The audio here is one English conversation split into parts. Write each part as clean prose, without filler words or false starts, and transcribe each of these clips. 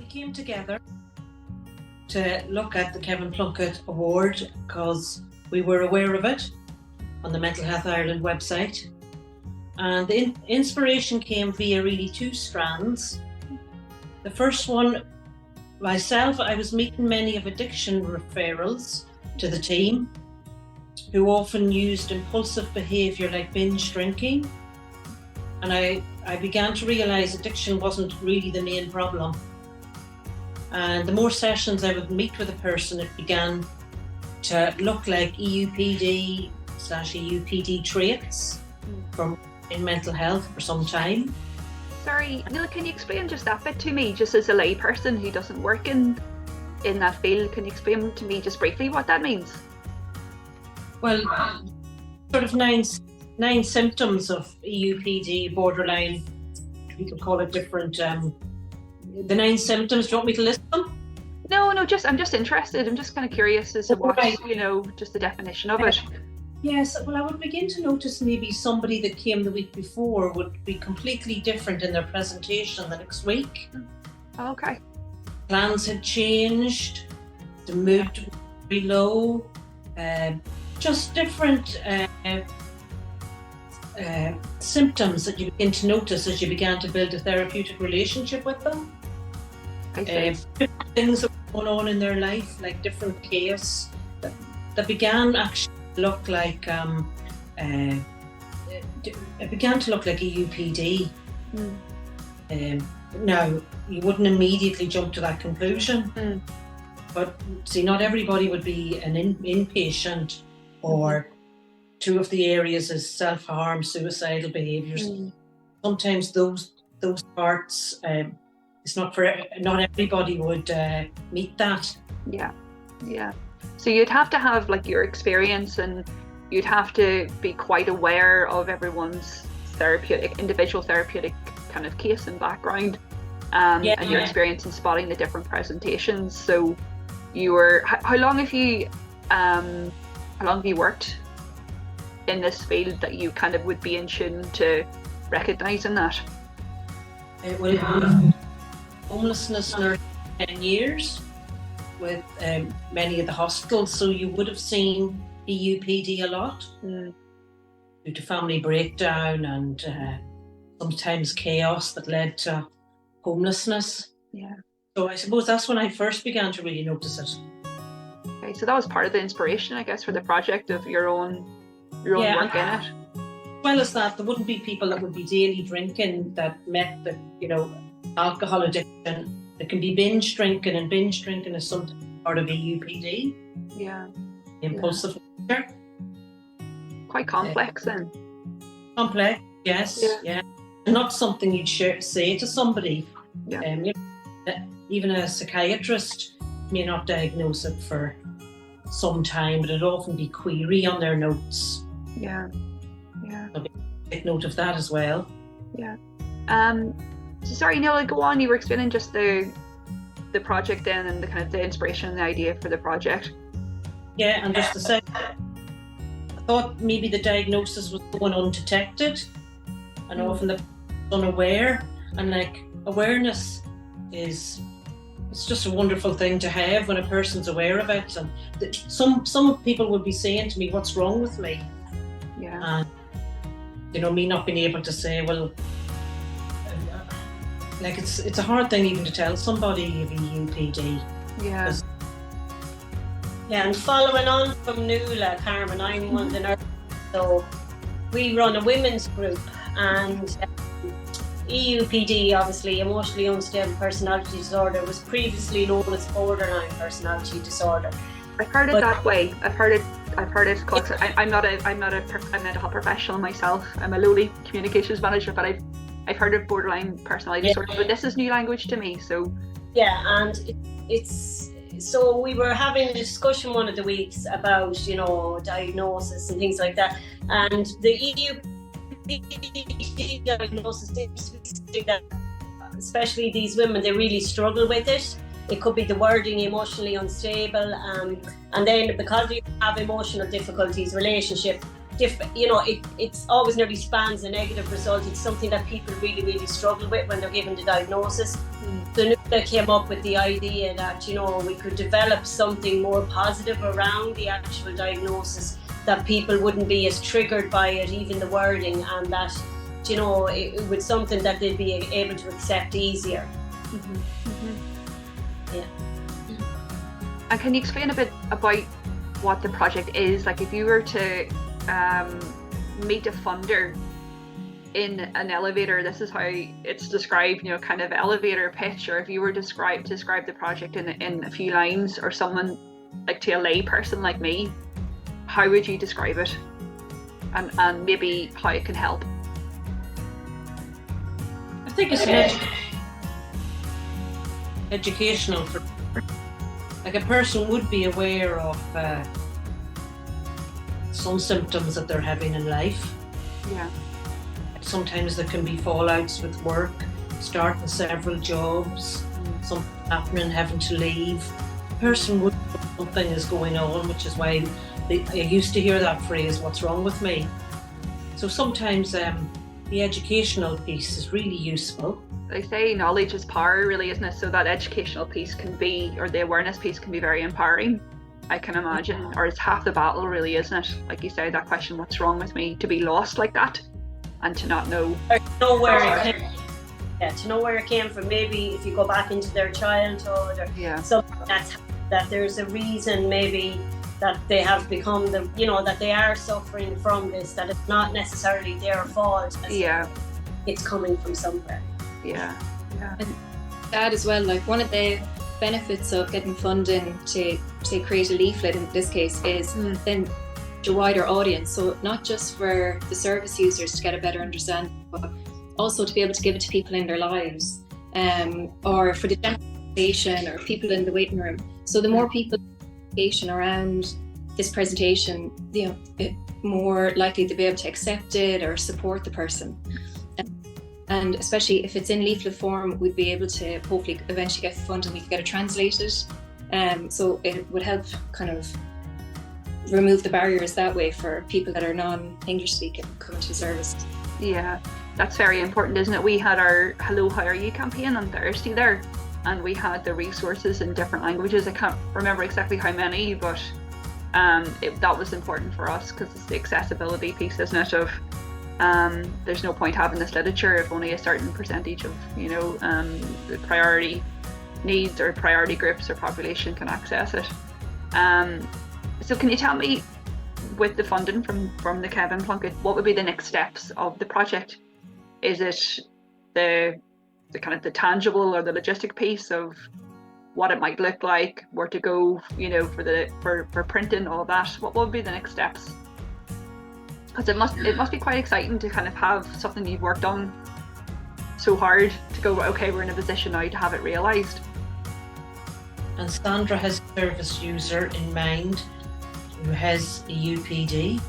came together to look at the Kevin Plunkett Award because we were aware of it on the Mental Health Ireland website. And the inspiration came via really two strands. The first one, myself, I was meeting many of addiction referrals to the team who often used impulsive behaviour like binge drinking. And I began to realise addiction wasn't really the main problem. And the more sessions I would meet with a person, it began to look like EUPD/EUPD traits from in mental health for some time. Sorry, Nuala, can you explain just that bit to me, just as a lay person who doesn't work in that field? Can you explain to me just briefly what that means? Well, sort of nine symptoms of EUPD, borderline, you could call it different, the 9 symptoms. Do you want me to list them? No, I'm just interested. I'm just kind of curious as to what, just the definition of it. Yes, well, I would begin to notice maybe somebody that came the week before would be completely different in their presentation the next week. Okay. Plans had changed, the mood was very low, just different symptoms that you begin to notice as you began to build a therapeutic relationship with them. Different things that were going on in their life, like different chaos that began actually look like it began to look like EUPD. Now you wouldn't immediately jump to that conclusion, but see, not everybody would be an inpatient, or two of the areas is self-harm, suicidal behaviours. Sometimes those parts, it's not everybody would meet that. Yeah. So you'd have to have like your experience, and you'd have to be quite aware of everyone's individual therapeutic kind of case and background, and your experience in spotting the different presentations. So how long have you worked in this field that you kind of would be in tune to recognising that? Homelessness nurse 10 years with many of the hospitals, so you would have seen EUPD a lot due to family breakdown and sometimes chaos that led to homelessness. So I suppose that's when I first began to really notice it. Okay, so that was part of the inspiration, I guess, for the project of your own work in it. As well as that, there wouldn't be people that would be daily drinking that met the alcohol addiction. It can be binge drinking, and binge drinking is something part of EUPD. Impulsive nature. Quite complex then. Complex, yes. Not something you'd say to somebody. Even a psychiatrist may not diagnose it for some time, but it'd often be query on their notes. So take note of that as well. So sorry, Nuala, go on. You were explaining just the project then, and the kind of the inspiration and the idea for the project. And just to say, I thought maybe the diagnosis was going undetected, and often the unaware, and like awareness it's just a wonderful thing to have when a person's aware of it. And some people would be saying to me, "What's wrong with me?" And me not being able to say, well, like it's a hard thing even to tell somebody you have EUPD. And following on from Nuala, Carmen, I'm one of the nurses, so we run a women's group, and EUPD, obviously emotionally unstable personality disorder, was previously known as borderline personality disorder. I've heard it that way. I've heard it called. I'm not a mental health professional myself. I'm a lowly communications manager, but I've heard of borderline personality disorder, but this is new language to me. So and it's so we were having a discussion one of the weeks about diagnosis and things like that, and the EUPD diagnosis seems to be that, especially these women, they really struggle with it. It could be the wording, emotionally unstable, and then because you have emotional difficulties, relationship it's always nearly spans a negative result. It's something that people really, really struggle with when they're given the diagnosis. So Nuala came up with the idea that, we could develop something more positive around the actual diagnosis, that people wouldn't be as triggered by it, even the wording, and that, it was something that they'd be able to accept easier. Yeah. And can you explain a bit about what the project is? Like, if you were to meet a funder in an elevator, this is how it's described, kind of elevator pitch, or if you were to describe the project in a few lines, or someone like to a lay person like me, how would you describe it, and maybe how it can help? I think it's educational for, like, a person would be aware of some symptoms that they're having in life. Yeah. Sometimes there can be fallouts with work, starting several jobs, something happening, having to leave. The person would know something is going on, which is why I used to hear that phrase, "What's wrong with me?" So sometimes the educational piece is really useful. They say knowledge is power, really, isn't it? So that educational piece can be, or the awareness piece can be very empowering, I can imagine, or it's half the battle, really, isn't it? Like you say, that question, what's wrong with me, to be lost like that and to not know. To know where it came from. Maybe if you go back into their childhood, or something that there's a reason, maybe that they have become that they are suffering from this, that it's not necessarily their fault. It's coming from somewhere. Yeah. And that as well, like, one of the benefits of getting funding to create a leaflet in this case is then a wider audience. So not just for the service users to get a better understanding, but also to be able to give it to people in their lives, or for the general population or people in the waiting room. So the more people around this presentation, more likely to be able to accept it or support the person. And especially if it's in leaflet form, we'd be able to hopefully eventually get funding, we could get it translated. So it would help kind of remove the barriers that way for people that are non-English speaking coming to service. Yeah, that's very important, isn't it? We had our Hello, How Are You campaign on Thursday there, and we had the resources in different languages. I can't remember exactly how many, but that was important for us because it's the accessibility piece, isn't it, of there's no point having this literature if only a certain percentage of the priority needs or priority groups or population can access it. So can you tell me, with the funding from the Kevin Plunkett, what would be the next steps of the project? Is it the kind of the tangible or the logistic piece of what it might look like, where to go, for printing, all that? What would be the next steps? Because it must be quite exciting to kind of have something you've worked on so hard to go, okay, we're in a position now to have it realised. And Sandra has a service user in mind who has a UPD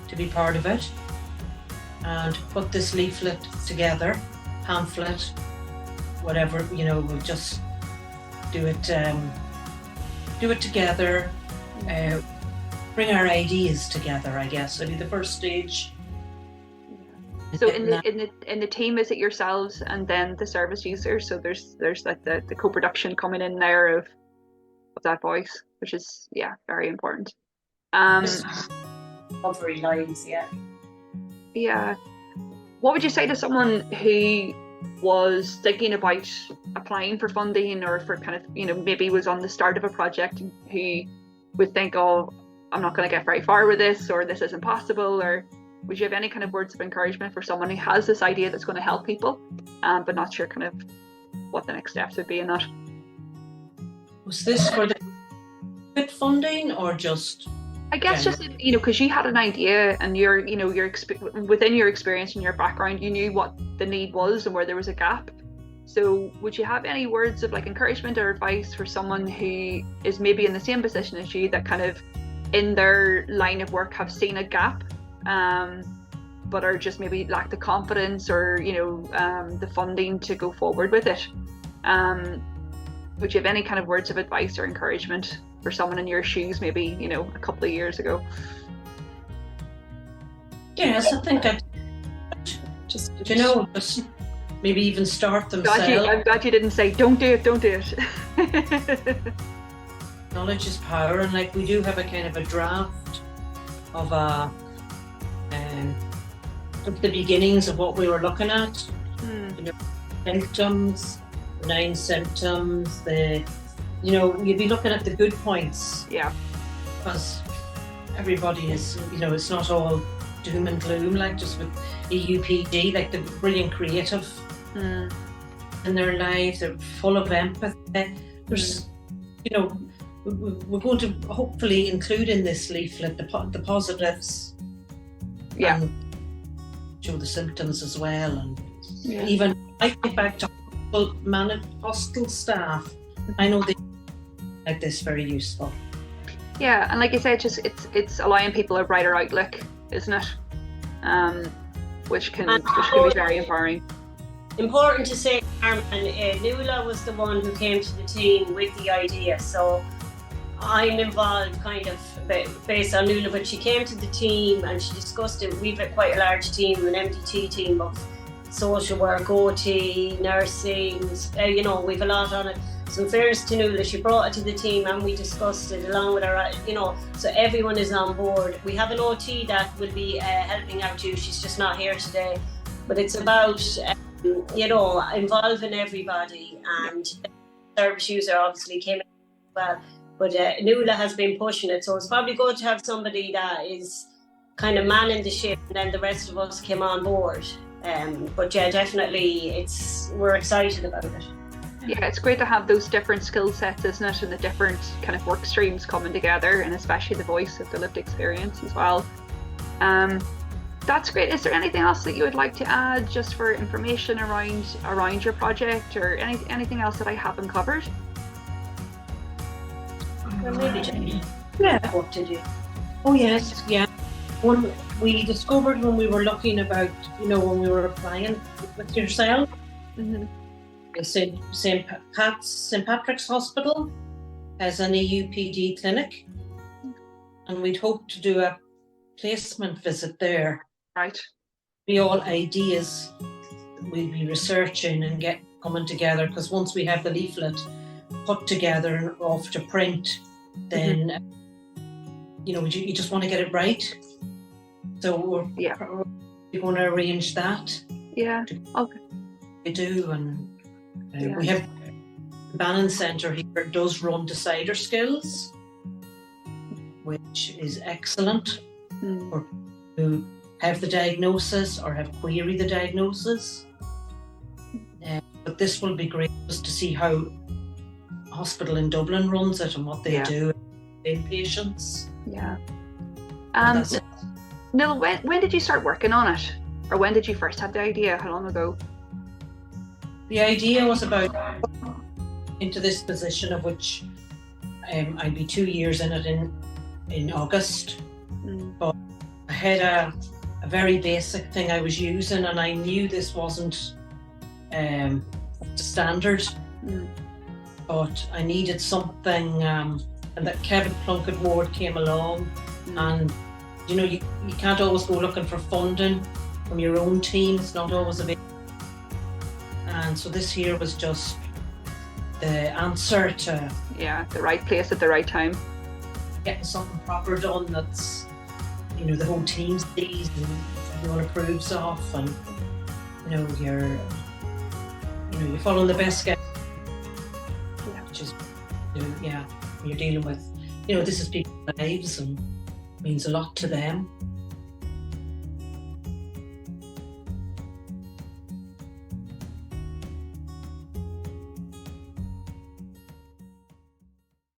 to be part of it, and put this leaflet together, pamphlet, whatever, we'll just do it together, bring our ideas together, I guess. It'll be the first stage. So in the team, is it yourselves and then the service users? So there's like the co-production coming in there of that voice, which is very important. Recovery lines, Yeah. What would you say to someone who was thinking about applying for funding, or for kind of, maybe was on the start of a project, who would think, oh, I'm not going to get very far with this, or this isn't possible? Or would you have any kind of words of encouragement for someone who has this idea that's going to help people, but not sure kind of what the next steps would be in that? Was this for the funding or just? I guess just, because you had an idea, and within your experience and your background, you knew what the need was and where there was a gap. So would you have any words of like encouragement or advice for someone who is maybe in the same position as you, that kind of in their line of work have seen a gap, but are just maybe lack the confidence or, the funding to go forward with it? Would you have any kind of words of advice or encouragement for someone in your shoes, maybe, a couple of years ago? Yes, I think I, Just just maybe even start themselves. I'm glad you didn't say don't do it. Knowledge is power, and like we do have a kind of a draft of the beginnings of what we were looking at. You know, symptoms, the 9 symptoms, you'd be looking at the good points. Yeah. Because everybody is, it's not all doom and gloom, like just with EUPD, like the brilliant creative in their lives, they're full of empathy. There's, we're going to hopefully include in this leaflet the positives. Yeah. And show the symptoms as well. And Yeah. I think back to hospital staff, I know they like this very useful. Yeah, and like you said, just it's allowing people a brighter outlook, isn't it? Which can be very empowering. Important to say, Carmen, Nuala was the one who came to the team with the idea, so I'm involved kind of based on Nuala, but she came to the team and she discussed it. We've got quite a large team, an MDT team of social work, OT, nursing, we've a lot on it. So in fairness to Nuala, she brought it to the team and we discussed it along with her, so everyone is on board. We have an OT that will be helping out you, she's just not here today. But it's about, involving everybody, and service user obviously came in as well. But Nuala has been pushing it, so it's probably good to have somebody that is kind of manning the ship, and then the rest of us came on board. But yeah, definitely, we're excited about it. Yeah, it's great to have those different skill sets, isn't it, and the different kind of work streams coming together, and especially the voice of the lived experience as well. That's great. Is there anything else that you would like to add, just for information around your project, or anything else that I haven't covered? Well, maybe Yeah. what to do. Oh yes, yeah. One we discovered when we were looking about, when we were applying with yourself, St. Patrick's Hospital has an EUPD clinic, and we'd hope to do a placement visit there. Right. Be all ideas we'll be researching and coming together, because once we have the leaflet put together and off to print, then you just want to get it right. So we're going to arrange that. Yeah. Okay. We do, and we have the Bannon Centre here does run Decider Skills, which is excellent for who have the diagnosis or have queried the diagnosis. But this will be great just to see how a hospital in Dublin runs it and what they do in patients. Yeah. That's it. Nuala, when did you start working on it? Or when did you first have the idea? How long ago? The idea was about into this position, of which I'd be 2 years in it in August. But I had a very basic thing I was using, and I knew this wasn't the standard. But I needed something, and that Kevin Plunkett Award came along, and you can't always go looking for funding from your own team. It's not always available. And so this year was just the answer to the right place at the right time. Getting something proper done that's the whole team sees and everyone approves of, and you're following the best guide, which is you're dealing with this is people's lives and means a lot to them.